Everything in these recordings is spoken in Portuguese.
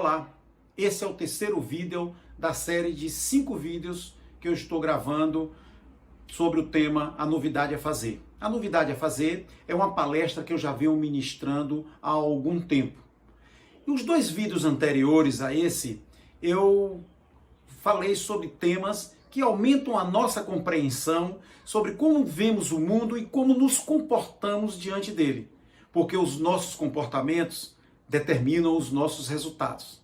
Olá, esse é o terceiro vídeo da série de 5 vídeos que eu estou gravando sobre o tema A Novidade a Fazer. A Novidade a Fazer é uma palestra que eu já venho ministrando há algum tempo. E os 2 vídeos anteriores a esse, eu falei sobre temas que aumentam a nossa compreensão sobre como vemos o mundo e como nos comportamos diante dele. Porque os nossos comportamentos determinam os nossos resultados.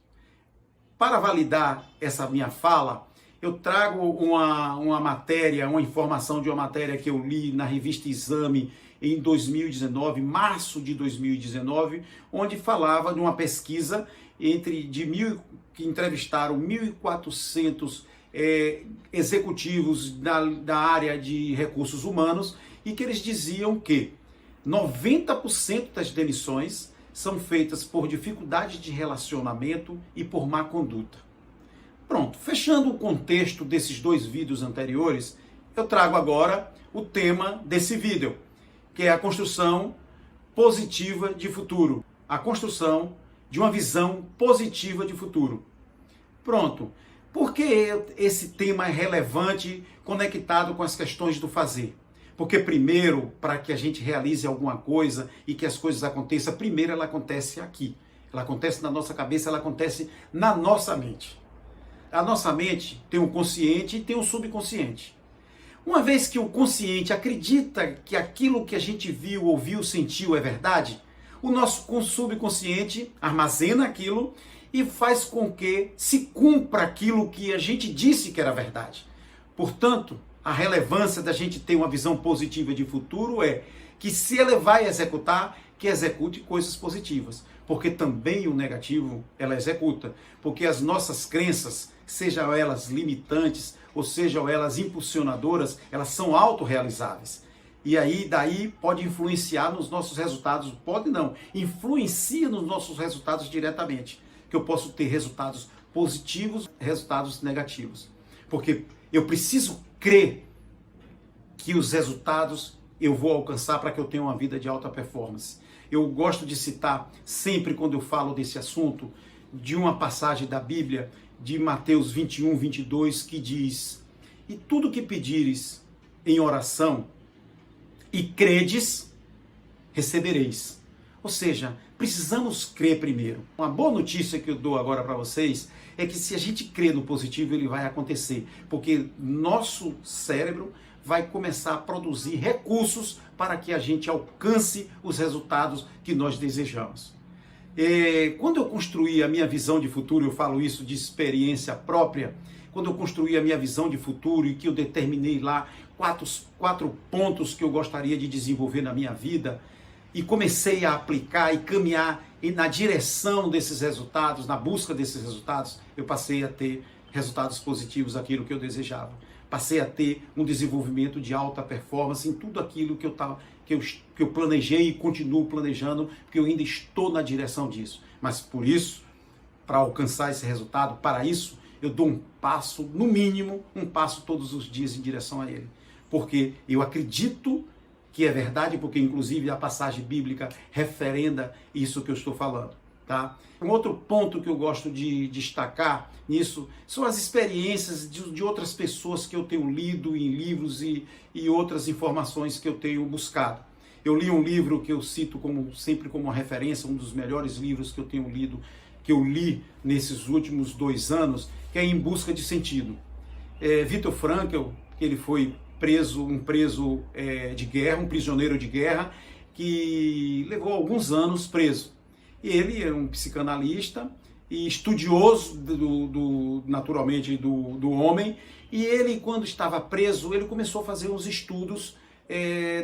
Para validar essa minha fala, eu trago uma matéria, uma informação de uma matéria que eu li na revista Exame em 2019, março de 2019, onde falava de uma pesquisa que entrevistaram 1.400 executivos da área de recursos humanos e que eles diziam que 90% das demissões são feitas por dificuldade de relacionamento e por má conduta. Pronto, fechando o contexto desses 2 vídeos anteriores, eu trago agora o tema desse vídeo, que é a construção positiva de futuro. A construção de uma visão positiva de futuro. Pronto. Por que esse tema é relevante conectado com as questões do fazer? Porque primeiro, para que a gente realize alguma coisa e que as coisas aconteçam, primeiro ela acontece aqui. Ela acontece na nossa cabeça, ela acontece na nossa mente. A nossa mente tem o consciente e tem o subconsciente. Uma vez que o consciente acredita que aquilo que a gente viu, ouviu, sentiu é verdade, o nosso subconsciente armazena aquilo e faz com que se cumpra aquilo que a gente disse que era verdade. Portanto, a relevância da gente ter uma visão positiva de futuro é que se ela vai executar, que execute coisas positivas. Porque também o negativo ela executa. Porque as nossas crenças, sejam elas limitantes ou sejam elas impulsionadoras, elas são autorrealizáveis. E aí, daí pode influenciar nos nossos resultados. Pode não, influencia nos nossos resultados diretamente. Que eu posso ter resultados positivos, resultados negativos. Porque eu preciso crer que os resultados eu vou alcançar para que eu tenha uma vida de alta performance. Eu gosto de citar sempre quando eu falo desse assunto, de uma passagem da Bíblia, de Mateus 21, 22, que diz: e tudo que pedires em oração e credes, recebereis. Ou seja, precisamos crer primeiro. Uma boa notícia que eu dou agora para vocês é que se a gente crer no positivo, ele vai acontecer. Porque nosso cérebro vai começar a produzir recursos para que a gente alcance os resultados que nós desejamos. Quando eu construí a minha visão de futuro, eu falo isso de experiência própria, quando eu construí a minha visão de futuro e que eu determinei lá quatro pontos que eu gostaria de desenvolver na minha vida, e comecei a aplicar e caminhar na direção desses resultados, na busca desses resultados, eu passei a ter resultados positivos, aquilo que eu desejava. Passei a ter um desenvolvimento de alta performance em tudo aquilo que eu planejei e continuo planejando, porque eu ainda estou na direção disso. Mas por isso, para alcançar esse resultado, para isso, eu dou um passo, no mínimo, um passo todos os dias em direção a ele. Porque eu acredito que é verdade, porque inclusive a passagem bíblica referenda isso que eu estou falando, tá? Um outro ponto que eu gosto de destacar nisso são as experiências de outras pessoas que eu tenho lido em livros e outras informações que eu tenho buscado. Eu li um livro que eu cito sempre como uma referência, um dos melhores livros que eu tenho lido, que eu li nesses últimos 2 anos, que é Em Busca de Sentido. Viktor Frankl, que ele foi um preso de guerra, um prisioneiro de guerra, que levou alguns anos preso. Ele é um psicanalista e estudioso naturalmente do homem, e ele, quando estava preso, ele começou a fazer uns estudos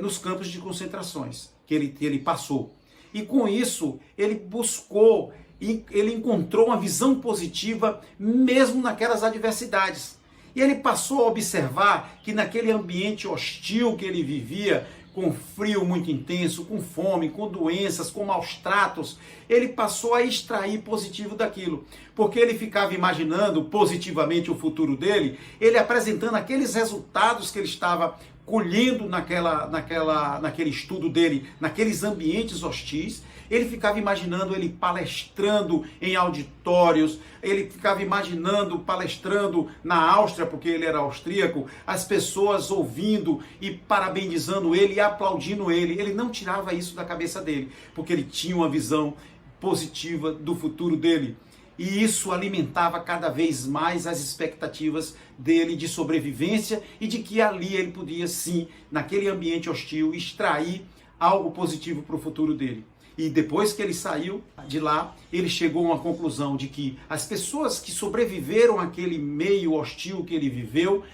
nos campos de concentrações que ele passou. E com isso, ele buscou, ele encontrou uma visão positiva mesmo naquelas adversidades. E ele passou a observar que naquele ambiente hostil que ele vivia, com frio muito intenso, com fome, com doenças, com maus tratos, ele passou a extrair positivo daquilo. Porque ele ficava imaginando positivamente o futuro dele, ele apresentando aqueles resultados que ele estava colhendo naquele estudo dele, naqueles ambientes hostis. Ele ficava imaginando ele palestrando em auditórios, ele ficava imaginando palestrando na Áustria, porque ele era austríaco, as pessoas ouvindo e parabenizando ele e aplaudindo ele. Ele não tirava isso da cabeça dele, porque ele tinha uma visão positiva do futuro dele. E isso alimentava cada vez mais as expectativas dele de sobrevivência e de que ali ele podia, sim, naquele ambiente hostil, extrair algo positivo para o futuro dele. E depois que ele saiu de lá, ele chegou a uma conclusão de que as pessoas que sobreviveram àquele meio hostil que ele viveu,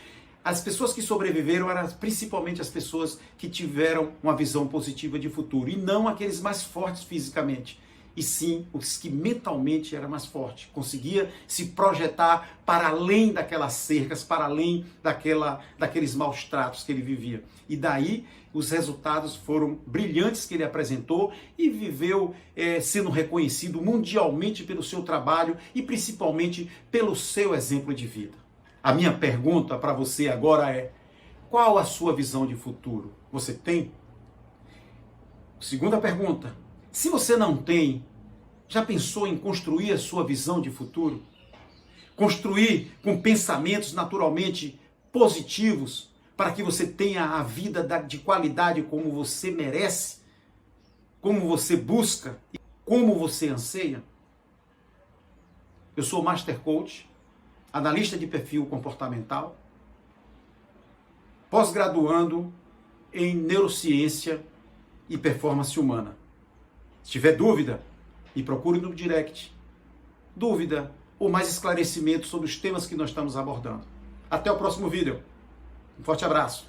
as pessoas que sobreviveram eram principalmente as pessoas que tiveram uma visão positiva de futuro, e não aqueles mais fortes fisicamente, e sim os que mentalmente eram mais fortes, conseguia se projetar para além daquelas cercas, para além daqueles maus tratos que ele vivia. E daí os resultados foram brilhantes que ele apresentou e viveu sendo reconhecido mundialmente pelo seu trabalho e principalmente pelo seu exemplo de vida. A minha pergunta para você agora é: qual a sua visão de futuro? Você tem? Segunda pergunta: se você não tem, já pensou em construir a sua visão de futuro? Construir com pensamentos naturalmente positivos para que você tenha a vida de qualidade como você merece, como você busca e como você anseia? Eu sou Master Coach, analista de perfil comportamental, pós-graduando em neurociência e performance humana. Se tiver dúvida, me procure no direct. Dúvida ou mais esclarecimento sobre os temas que nós estamos abordando. Até o próximo vídeo. Um forte abraço.